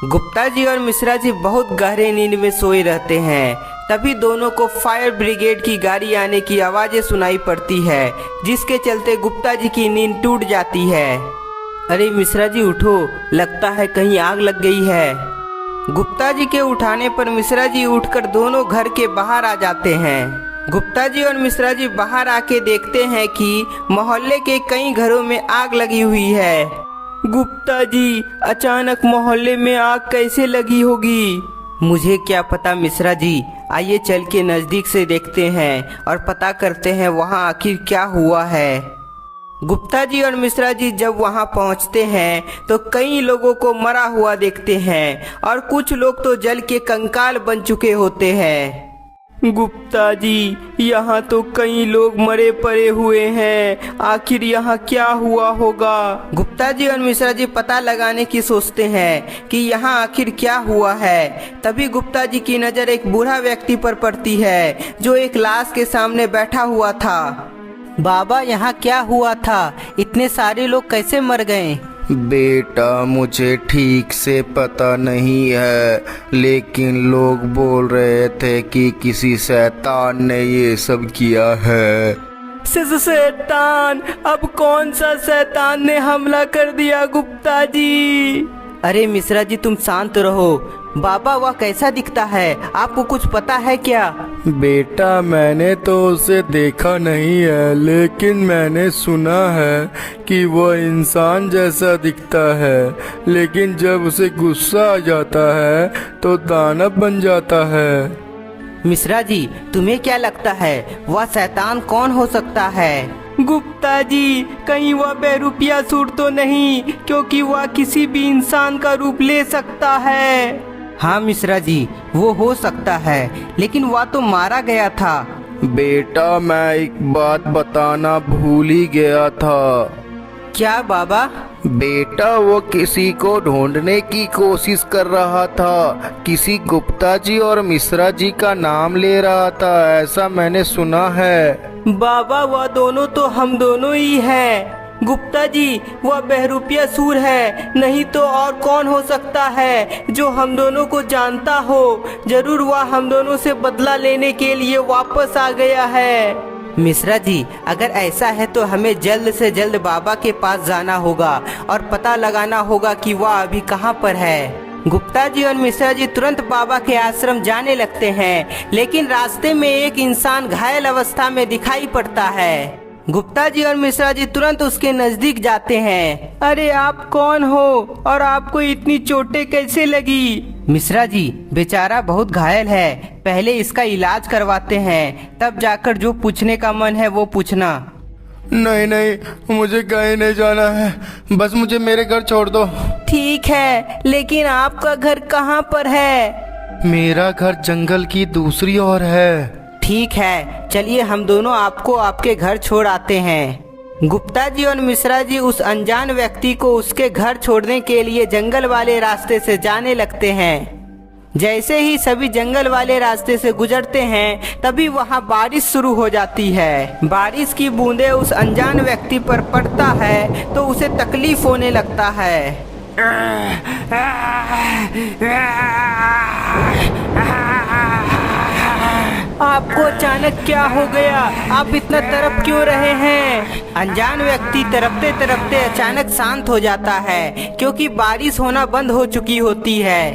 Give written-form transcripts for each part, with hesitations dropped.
गुप्ता जी और मिश्रा जी बहुत गहरे नींद में सोए रहते हैं। तभी दोनों को फायर ब्रिगेड की गाड़ी आने की आवाज़ें सुनाई पड़ती है, जिसके चलते गुप्ता जी की नींद टूट जाती है। अरे मिश्रा जी उठो, लगता है कहीं आग लग गई है। गुप्ता जी के उठाने पर मिश्रा जी उठकर दोनों घर के बाहर आ जाते हैं। गुप्ता जी और मिश्रा जी बाहर आके देखते हैं कि मोहल्ले के कई घरों में आग लगी हुई है। गुप्ता जी, अचानक मोहल्ले में आग कैसे लगी होगी? मुझे क्या पता मिश्रा जी, आइए चल के नज़दीक से देखते हैं और पता करते हैं वहाँ आखिर क्या हुआ है। गुप्ता जी और मिश्रा जी जब वहाँ पहुँचते हैं तो कई लोगों को मरा हुआ देखते हैं और कुछ लोग तो जल के कंकाल बन चुके होते हैं। गुप्ता जी, यहाँ तो कई लोग मरे पड़े हुए हैं, आखिर यहाँ क्या हुआ होगा? गुप्ता जी और मिश्रा जी पता लगाने की सोचते हैं कि यहाँ आखिर क्या हुआ है। तभी गुप्ता जी की नज़र एक बूढ़ा व्यक्ति पर पड़ती है जो एक लाश के सामने बैठा हुआ था। बाबा, यहाँ क्या हुआ था? इतने सारे लोग कैसे मर गए? बेटा, मुझे ठीक से पता नहीं है, लेकिन लोग बोल रहे थे कि किसी शैतान ने ये सब किया है। शैतान? अब कौन सा शैतान ने हमला कर दिया गुप्ता जी? अरे मिश्रा जी, तुम शांत रहो। बाबा, वह कैसा दिखता है? आपको कुछ पता है क्या? बेटा, मैंने तो उसे देखा नहीं है, लेकिन मैंने सुना है कि वो इंसान जैसा दिखता है, लेकिन जब उसे गुस्सा आ जाता है तो दानव बन जाता है। मिश्रा जी, तुम्हें क्या लगता है वह शैतान कौन हो सकता है? गुप्ता जी, कहीं वह बेरुपियासुर तो नहीं, क्योंकि वह किसी भी इंसान का रूप ले सकता है। हाँ मिश्रा जी, वो हो सकता है, लेकिन वह तो मारा गया था। बेटा, मैं एक बात बताना भूल ही गया था। क्या बाबा? बेटा, वो किसी को ढूंढने की कोशिश कर रहा था, किसी गुप्ता जी और मिश्रा जी का नाम ले रहा था, ऐसा मैंने सुना है। बाबा, वह दोनों तो हम दोनों ही हैं। गुप्ता जी, वह बहरूपियासुर है, नहीं तो और कौन हो सकता है जो हम दोनों को जानता हो? जरूर वह हम दोनों से बदला लेने के लिए वापस आ गया है। मिश्रा जी, अगर ऐसा है तो हमें जल्द से जल्द बाबा के पास जाना होगा और पता लगाना होगा कि वह अभी कहाँ पर है। गुप्ता जी और मिश्रा जी तुरंत बाबा के आश्रम जाने लगते हैं, लेकिन रास्ते में एक इंसान घायल अवस्था में दिखाई पड़ता है। गुप्ता जी और मिश्रा जी तुरंत उसके नजदीक जाते हैं। अरे आप कौन हो और आपको इतनी चोटें कैसे लगी? मिश्रा जी, बेचारा बहुत घायल है, पहले इसका इलाज करवाते हैं, तब जाकर जो पूछने का मन है वो पूछना। नहीं नहीं, मुझे कहीं नहीं जाना है, बस मुझे मेरे घर छोड़ दो। ठीक है, लेकिन आपका घर कहाँ पर है? मेरा घर जंगल की दूसरी ओर है। ठीक है, चलिए हम दोनों आपको आपके घर छोड़ आते हैं। गुप्ता जी और मिश्रा जी उस अनजान व्यक्ति को उसके घर छोड़ने के लिए जंगल वाले रास्ते से जाने लगते हैं। जैसे ही सभी जंगल वाले रास्ते से गुजरते हैं, तभी वहां बारिश शुरू हो जाती है। बारिश की बूंदें उस अनजान व्यक्ति पर पड़ता है तो उसे तकलीफ होने लगता है। आपको अचानक क्या हो गया? आप इतना तड़प क्यों रहे हैं? अनजान व्यक्ति तड़पते तड़पते अचानक शांत हो जाता है, क्योंकि बारिश होना बंद हो चुकी होती है।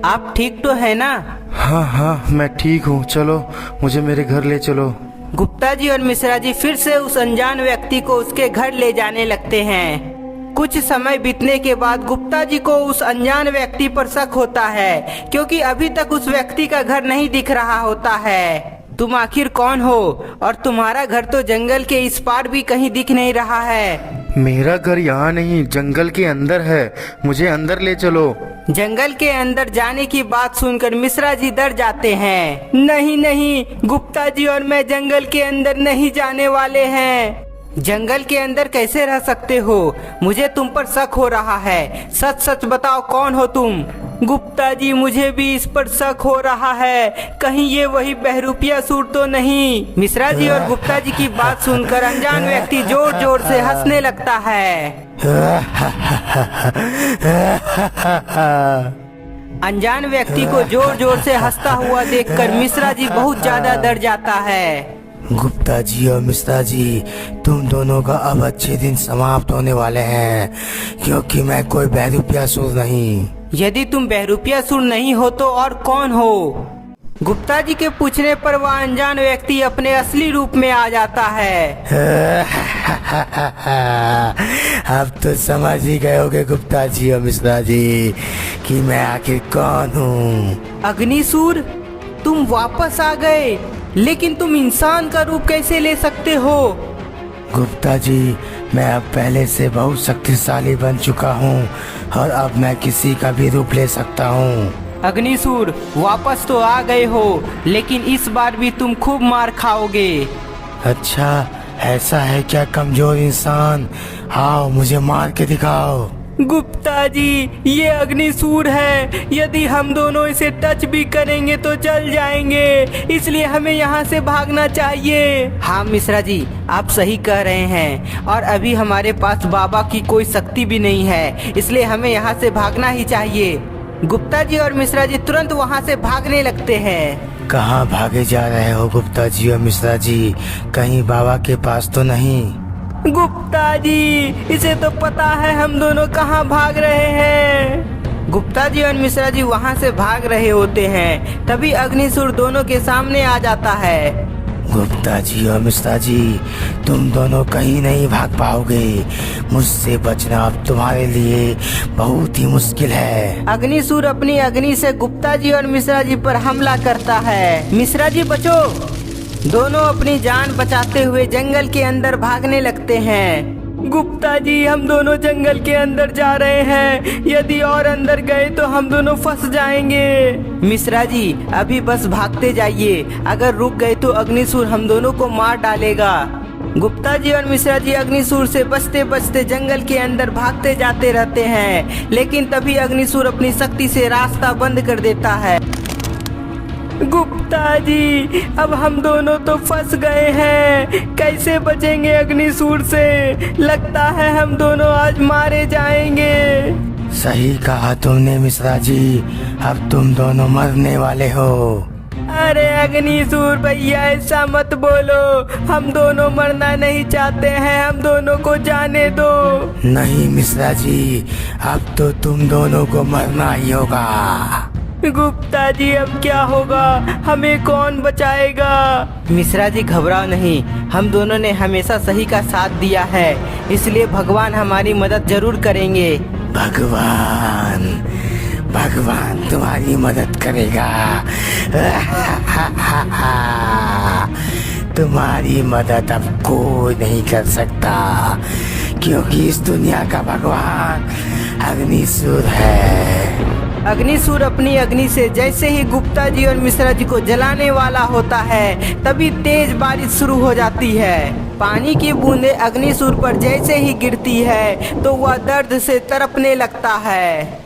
आप ठीक तो है ना? हाँ हाँ, मैं ठीक हूँ, चलो मुझे मेरे घर ले चलो। गुप्ता जी और मिश्रा जी फिर से उस अनजान व्यक्ति को उसके घर ले जाने लगते हैं। कुछ समय बीतने के बाद गुप्ता जी को उस अनजान व्यक्ति पर शक होता है, क्योंकि अभी तक उस व्यक्ति का घर नहीं दिख रहा होता है। तुम आखिर कौन हो और तुम्हारा घर तो जंगल के इस पार भी कहीं दिख नहीं रहा है। मेरा घर यहाँ नहीं, जंगल के अंदर है, मुझे अंदर ले चलो। जंगल के अंदर जाने की बात सुनकर मिश्रा जी डर जाते हैं। नहीं नहीं, गुप्ता जी और मैं जंगल के अंदर नहीं जाने वाले हैं। जंगल के अंदर कैसे रह सकते हो? मुझे तुम पर शक हो रहा है, सच सच बताओ कौन हो तुम? गुप्ता जी, मुझे भी इस पर शक हो रहा है, कहीं ये वही बहरूपियासुर तो नहीं? मिश्रा जी और गुप्ता जी की बात सुनकर अनजान व्यक्ति जोर जोर से हंसने लगता है। अनजान व्यक्ति को जोर जोर से हंसता हुआ देखकर मिश्रा जी बहुत ज्यादा डर जाता है। गुप्ता जी और मिश्रा जी, तुम दोनों का अब अच्छे दिन समाप्त होने वाले हैं, क्योंकि मैं कोई बहरूपियासुर नहीं। यदि तुम बहरूपियासुर नहीं हो तो और कौन हो? गुप्ता जी के पूछने पर वह अनजान व्यक्ति अपने असली रूप में आ जाता है। अब तो समझ ही गए होगे गुप्ता जी और मिश्रा जी कि मैं आखिर कौन हूँ। अग्निसूर, तुम वापस आ गए, लेकिन तुम इंसान का रूप कैसे ले सकते हो? गुप्ता जी, मैं अब पहले से बहुत शक्तिशाली बन चुका हूँ और अब मैं किसी का भी रूप ले सकता हूँ। अग्निसूर, वापस तो आ गए हो, लेकिन इस बार भी तुम खूब मार खाओगे। अच्छा, ऐसा है क्या कमजोर इंसान? आओ मुझे मार के दिखाओ। गुप्ता जी, ये अग्निसूर है, यदि हम दोनों इसे टच भी करेंगे तो जल जाएंगे, इसलिए हमें यहाँ से भागना चाहिए। हाँ मिश्रा जी, आप सही कह रहे हैं, और अभी हमारे पास बाबा की कोई शक्ति भी नहीं है, इसलिए हमें यहाँ से भागना ही चाहिए। गुप्ता जी और मिश्रा जी तुरंत वहाँ से भागने लगते हैं। कहाँ भागे जा रहे हो गुप्ता जी और मिश्रा जी? कहीं बाबा के पास तो नहीं? गुप्ता जी, इसे तो पता है हम दोनों कहाँ भाग रहे हैं। गुप्ता जी और मिश्रा जी वहाँ से भाग रहे होते हैं, तभी अग्निसूर दोनों के सामने आ जाता है। गुप्ता जी और मिश्रा जी, तुम दोनों कहीं नहीं भाग पाओगे। मुझसे बचना अब तुम्हारे लिए बहुत ही मुश्किल है। अग्निसूर अपनी अग्नि से गुप्ता जी और मिश्रा जी पर हमला करता है। मिश्रा जी बचो! दोनों अपनी जान बचाते हुए जंगल के अंदर भागने लगते हैं। गुप्ता जी, हम दोनों जंगल के अंदर जा रहे हैं, यदि और अंदर गए तो हम दोनों फंस जाएंगे। मिश्रा जी, अभी बस भागते जाइए, अगर रुक गए तो अग्निसूर हम दोनों को मार डालेगा। गुप्ता जी और मिश्रा जी अग्निसूर से बचते बचते जंगल के अंदर भागते जाते रहते हैं, लेकिन तभी अग्निसूर अपनी शक्ति से रास्ता बंद कर देता है। गुप्ता जी, अब हम दोनों तो फंस गए हैं, कैसे बचेंगे अग्निसूर से? लगता है हम दोनों आज मारे जाएंगे। सही कहा तुमने मिश्रा जी, अब तुम दोनों मरने वाले हो। अरे अग्निसूर भैया, ऐसा मत बोलो, हम दोनों मरना नहीं चाहते हैं, हम दोनों को जाने दो। नहीं मिश्रा जी, अब तो तुम दोनों को मरना ही होगा। गुप्ता जी, अब क्या होगा? हमें कौन बचाएगा? मिश्रा जी घबराओ नहीं, हम दोनों ने हमेशा सही का साथ दिया है, इसलिए भगवान हमारी मदद जरूर करेंगे। भगवान, भगवान तुम्हारी मदद करेगा। तुम्हारी मदद अब कोई नहीं कर सकता, क्योंकि इस दुनिया का भगवान अग्निसूर है। अग्निसूर अपनी अग्नि से जैसे ही गुप्ता जी और मिश्रा जी को जलाने वाला होता है, तभी तेज बारिश शुरू हो जाती है। पानी की बूंदें अग्निसूर पर जैसे ही गिरती है तो वह दर्द से तड़पने लगता है।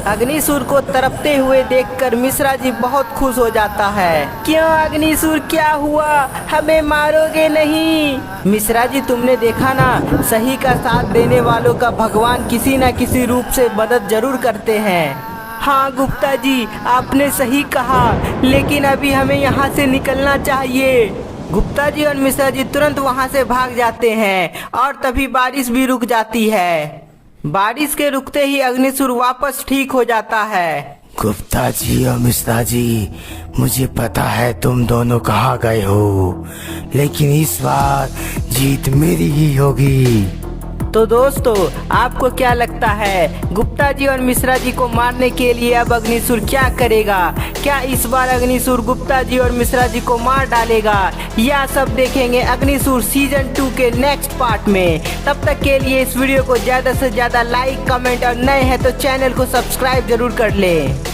अग्निसूर को तड़पते हुए देखकर मिश्रा जी बहुत खुश हो जाता है। क्यों अग्निसूर, क्या हुआ? हमें मारोगे नहीं? मिश्रा जी, तुमने देखा ना, सही का साथ देने वालों का भगवान किसी न किसी रूप से मदद जरूर करते हैं। हाँ गुप्ता जी, आपने सही कहा, लेकिन अभी हमें यहाँ से निकलना चाहिए। गुप्ता जी और मिश्रा जी तुरंत वहाँ से भाग जाते हैं और तभी बारिश भी रुक जाती है। बारिश के रुकते ही अग्निसूर वापस ठीक हो जाता है। गुप्ता जी और मिश्रा जी, मुझे पता है तुम दोनों कहाँ गए हो, लेकिन इस बार जीत मेरी ही होगी। तो दोस्तों, आपको क्या लगता है गुप्ता जी और मिश्रा जी को मारने के लिए अब अग्निसूर क्या करेगा? क्या इस बार अग्निसूर गुप्ता जी और मिश्रा जी को मार डालेगा? यह सब देखेंगे अग्निसूर सीजन 2 के नेक्स्ट पार्ट में। तब तक के लिए इस वीडियो को ज्यादा से ज्यादा लाइक, कमेंट और नए हैं तो चैनल को सब्सक्राइब जरूर कर लें।